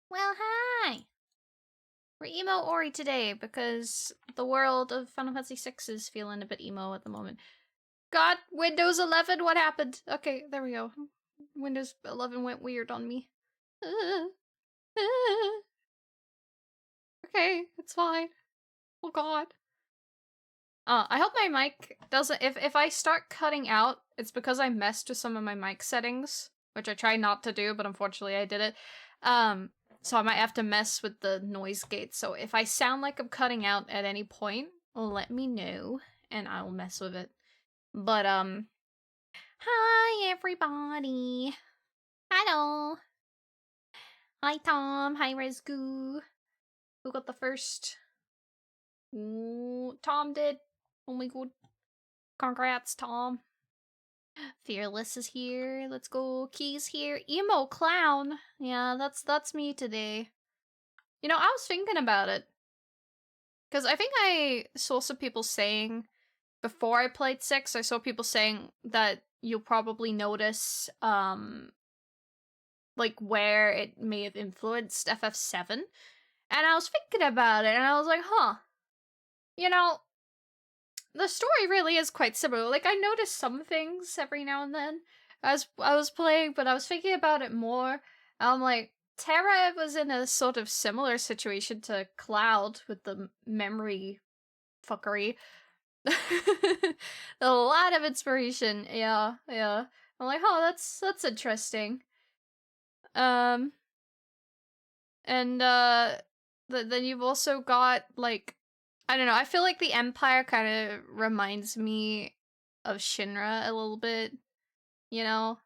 Well, hi! We're emo Ori today because the world of Final Fantasy VI is feeling a bit emo at the moment. God, Windows 11, what happened? Okay, there we go. Windows 11 went weird on me. Okay, it's fine. Oh god. I hope my mic doesn't- if I start cutting out, it's because I messed with some of my mic settings, which I tried not to do, but unfortunately I did it. So I might have to mess with the noise gate. So if I sound like I'm cutting out at any point, let me know, and I'll mess with it. But, hi everybody! Hello! Hi Tom, hi Rezgu. Who got the first? Ooh, Tom did. Oh my god. Congrats, Tom. Fearless is here. Let's go. Key's here. Emo clown. Yeah, that's me today. You know, I was thinking about it. Because I think I saw some people saying, before I played 6, I saw people saying that you'll probably notice, like, where it may have influenced FF7. And I was thinking about it, and I was like, huh. You know, the story really is quite similar. Like, I noticed some things every now and then as I was playing, but I was thinking about it more. I'm like, Terra was in a sort of similar situation to Cloud with the memory fuckery. A lot of inspiration, yeah. I'm like, oh, that's interesting. And then you've also got, like, I don't know, I feel like the Empire kind of reminds me of Shinra a little bit, you know?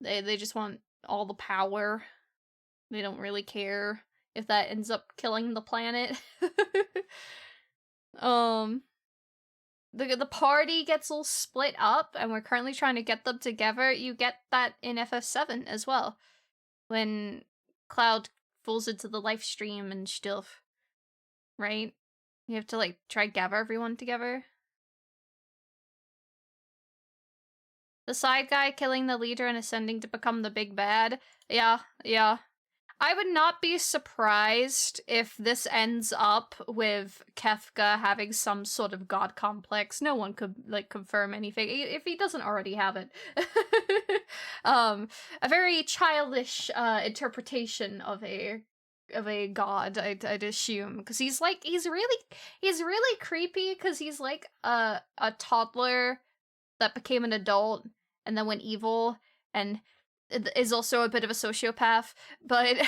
They just want all the power. They don't really care if that ends up killing the planet. The party gets all split up, and we're currently trying to get them together. You get that in FF7 as well, when Cloud falls into the life stream and stuff, right? You have to, like, try gather everyone together. The side guy killing the leader and ascending to become the big bad. Yeah. I would not be surprised if this ends up with Kefka having some sort of god complex. No one could, like, confirm anything, if he doesn't already have it. A very childish interpretation of a god, I'd assume, because he's really creepy, because he's like a toddler that became an adult and then went evil and is also a bit of a sociopath, but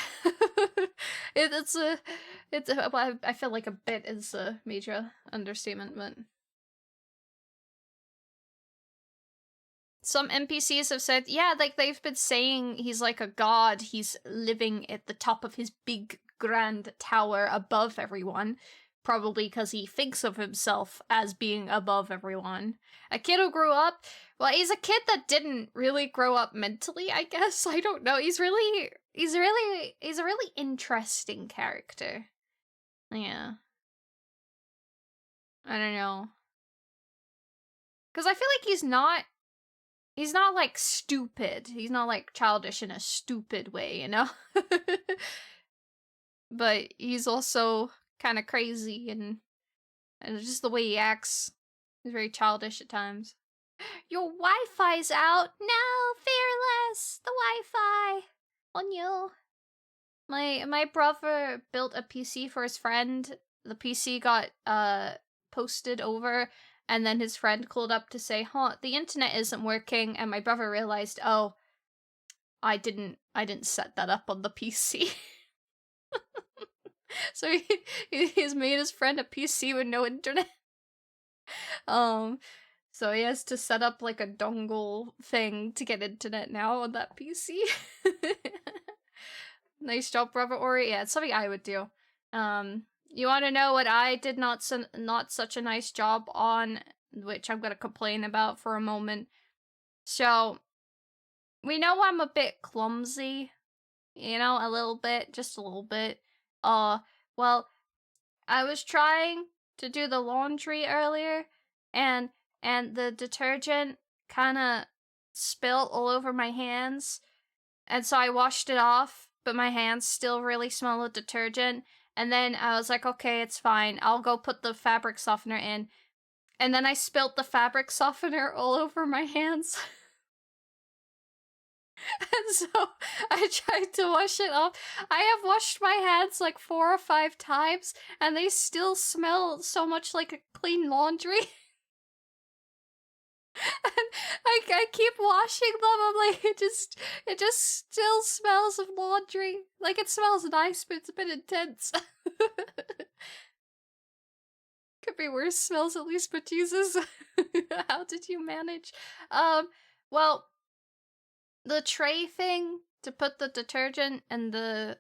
I feel like a bit is a major understatement, but some NPCs have said, yeah, like, they've been saying he's like a god, he's living at the top of his big grand tower above everyone, probably because he thinks of himself as being above everyone. A kid who grew up, well, he's a kid that didn't really grow up mentally, I guess. I don't know. He's a really interesting character. Yeah. I don't know. Because I feel like he's not, like, stupid. He's not, like, childish in a stupid way, you know? But he's also kind of crazy, and just the way he acts is very childish at times. Your Wi-Fi's out! No, Fearless! The Wi-Fi! On you. My brother built a PC for his friend. The PC got, posted over, and then his friend called up to say, huh, the internet isn't working, and my brother realized, oh, I didn't set that up on the PC. So he's made his friend a PC with no internet. So he has to set up, like, a dongle thing to get internet now on that PC. Nice job, brother Ori. Yeah, it's something I would do. You want to know what I did not such a nice job on, which I'm gonna complain about for a moment. So, we know I'm a bit clumsy, you know, a little bit, just a little bit. Well, I was trying to do the laundry earlier, and the detergent kind of spilled all over my hands, and so I washed it off, but my hands still really smell of detergent. And then I was like, okay, it's fine. I'll go put the fabric softener in. And then I spilt the fabric softener all over my hands. And so I tried to wash it off. I have washed my hands like 4 or 5 times, and they still smell so much like a clean laundry. And I keep washing them. I'm like, it just still smells of laundry. Like, it smells nice, but it's a bit intense. Could be worse smells at least, but Jesus. How did you manage? Well, the tray thing to put the detergent and the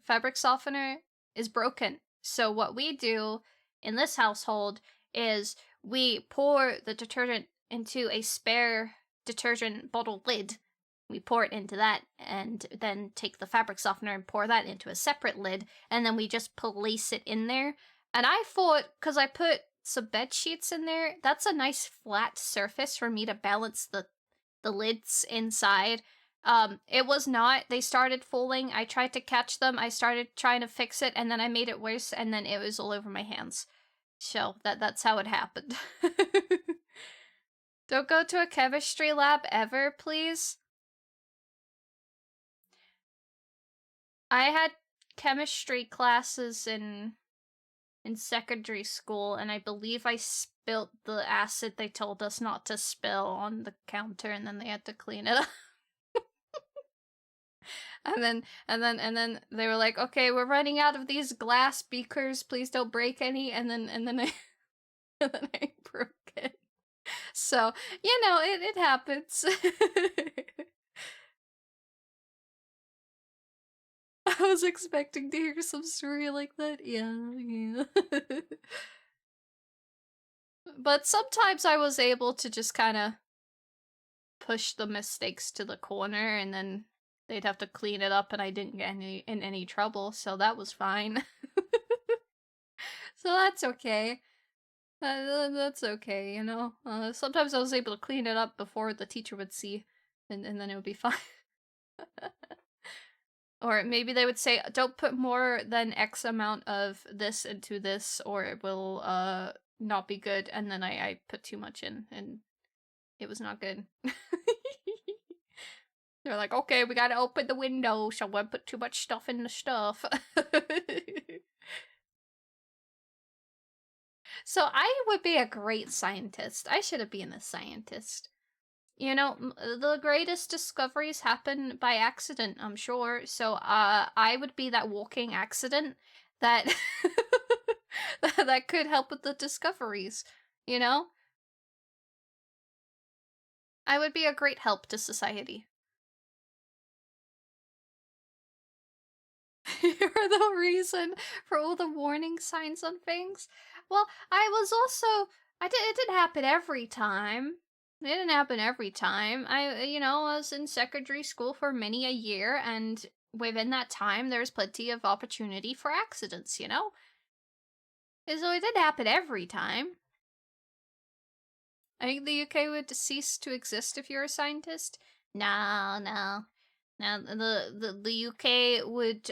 fabric softener is broken. So what we do in this household is we pour the detergent into a spare detergent bottle lid. We pour it into that and then take the fabric softener and pour that into a separate lid, and then we just place it in there. And I thought, because I put some bed sheets in there, that's a nice flat surface for me to balance the lids inside. It was not. They started falling. I tried to catch them. I started trying to fix it, and then I made it worse, and then it was all over my hands. So that's how it happened. Don't go to a chemistry lab ever, please. I had chemistry classes in secondary school, and I believe I spilt the acid they told us not to spill on the counter, and then they had to clean it up. And then they were like, okay, we're running out of these glass beakers, please don't break any. And then I and then I broke it. So, you know, it happens. I was expecting to hear some story like that. Yeah. But sometimes I was able to just kind of push the mistakes to the corner, and then they'd have to clean it up, and I didn't get in any trouble, so that was fine. So that's okay. That's okay, you know? Sometimes I was able to clean it up before the teacher would see, and then it would be fine. Or maybe they would say, don't put more than X amount of this into this, or it will not be good, and then I put too much in, and it was not good. They're like, okay, we gotta open the window, so we put too much stuff in the stuff. So I would be a great scientist. I should have been a scientist. You know, the greatest discoveries happen by accident, I'm sure. So I would be that walking accident that that could help with the discoveries, you know? I would be a great help to society. You're the reason for all the warning signs on things. Well, I was also it didn't happen every time. It didn't happen every time. I was in secondary school for many a year, and within that time there was plenty of opportunity for accidents, you know? So it didn't happen every time. I think the UK would cease to exist if you're a scientist. No. Now the UK would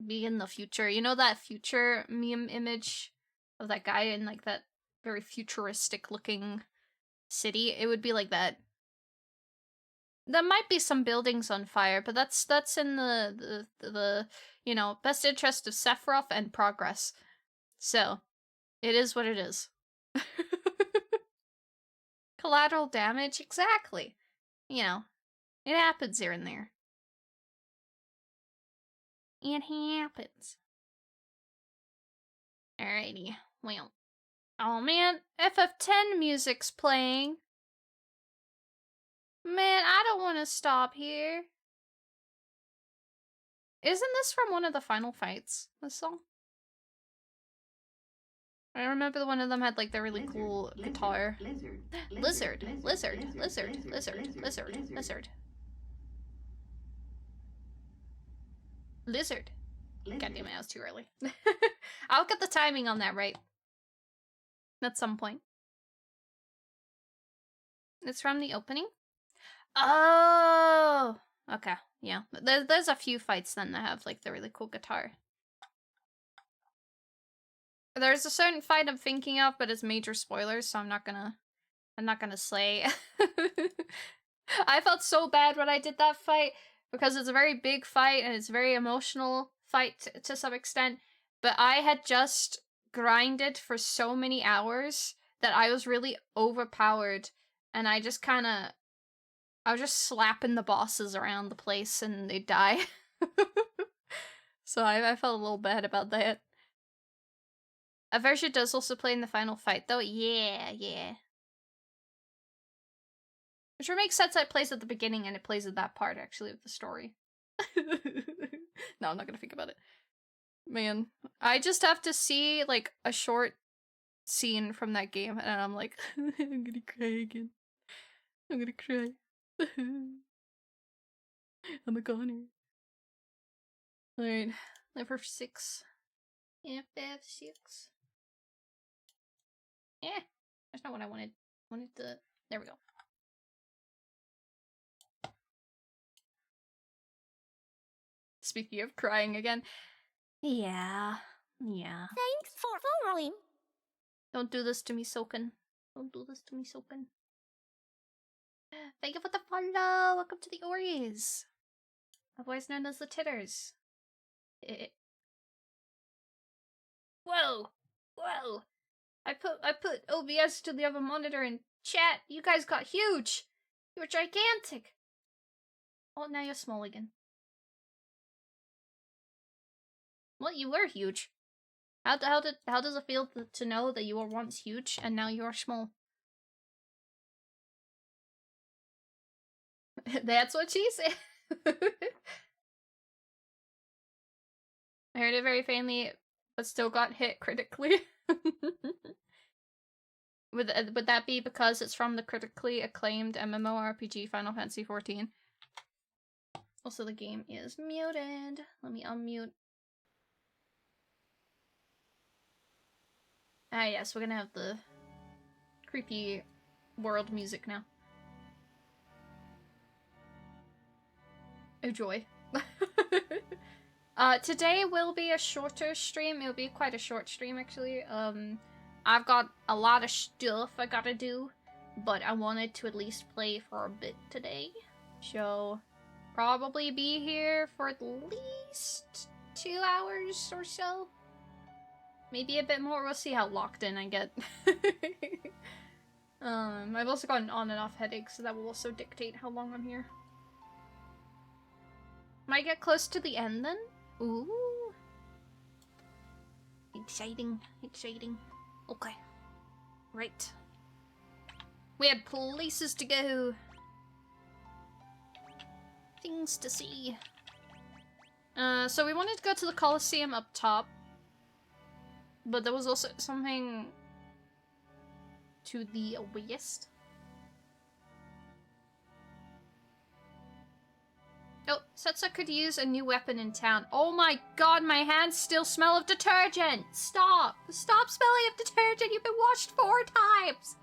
be in the future. You know that future meme image of that guy in like that very futuristic looking city? It would be like that. There might be some buildings on fire, but that's in the best interest of Sephiroth and progress. So, it is what it is. Collateral damage, exactly. You know, it happens here and there. It happens. Alrighty, well. Oh man, FF10 music's playing. Man, I don't want to stop here. Isn't this from one of the final fights, this song? I remember the one of them had like the really cool guitar. Lizard. God damn it, I was too early. I'll get the timing on that right. At some point. It's from the opening? Oh! Okay. Yeah, there's a few fights then that have like the really cool guitar. There's a certain fight I'm thinking of, but it's major spoilers, so I'm not gonna slay. I felt so bad when I did that fight because it's a very big fight and it's a very emotional fight to some extent. But I had just grinded for so many hours that I was really overpowered, and I was just slapping the bosses around the place and they'd die. So I felt a little bad about that. Aversia does also play in the final fight, though. Yeah. Which makes sense that it plays at the beginning and it plays at that part, actually, of the story. No, I'm not gonna think about it. Man, I just have to see, like, a short scene from that game, and I'm like, I'm gonna cry again. I'm gonna cry. I'm a goner. Alright, level 6. FF6. Yeah, that's not what I wanted. I wanted the... There we go. Speaking of crying again. Yeah. Thanks for following. Don't do this to me, Soken. Don't do this to me, Soken. Thank you for the follow! Welcome to the Ories! Otherwise known as the Titters. Whoa! I put OBS to the other monitor in chat. You guys got huge! You were gigantic! Oh, now you're small again. Well, you were huge. How does it feel to know that you were once huge and now you are small? That's what she said. I heard it very faintly, but still got hit critically. Would that be because it's from the critically acclaimed MMORPG Final Fantasy XIV? Also, the game is muted. Let me unmute. Ah, yes, we're gonna have the creepy world music now. Oh, joy. Today will be a shorter stream. It'll be quite a short stream, actually. I've got a lot of stuff I gotta do, but I wanted to at least play for a bit today. So, probably be here for at least 2 hours or so. Maybe a bit more. We'll see how locked in I get. I've also got an on and off headache, so that will also dictate how long I'm here. Might get close to the end then? Ooh. Exciting. Okay. Right. We have places to go. Things to see. So we wanted to go to the Colosseum up top. But there was also something to the west. Oh, Setsa could use a new weapon in town. Oh my god, my hands still smell of detergent! Stop! Stop smelling of detergent! You've been washed 4 times!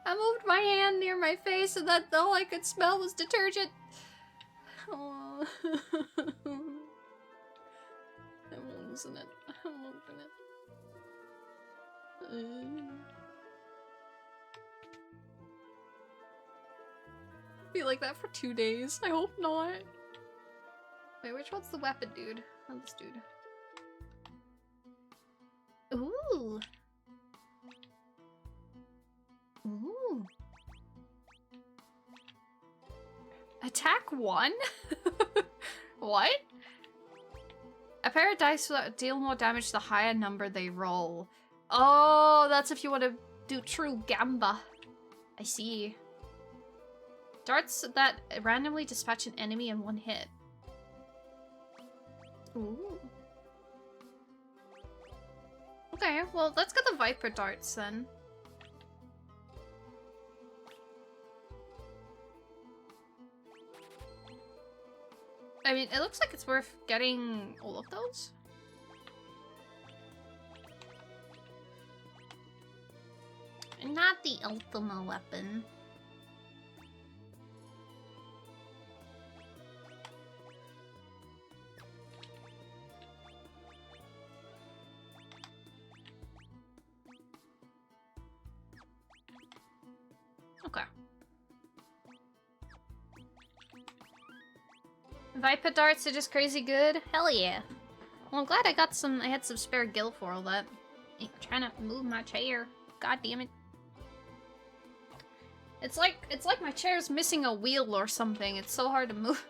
I moved my hand near my face and that all I could smell was detergent. Oh. I'm losing it. I'm losing it. Be like that for 2 days. I hope not. Wait, which one's the weapon, dude? Oh, this dude. Ooh. Ooh. Attack 1? What? A pair of dice will deal more damage the higher number they roll. Oh, that's if you want to do true gamba. I see. Darts that randomly dispatch an enemy in 1 hit. Ooh. Okay, well, let's get the Viper darts then. I mean, it looks like it's worth getting all of those. Not the Ultima weapon. Okay. Viper darts are just crazy good? Hell yeah. Well, I'm glad I had some spare gil for all that. I'm trying to move my chair. God damn it. It's like my chair's missing a wheel or something. It's so hard to move.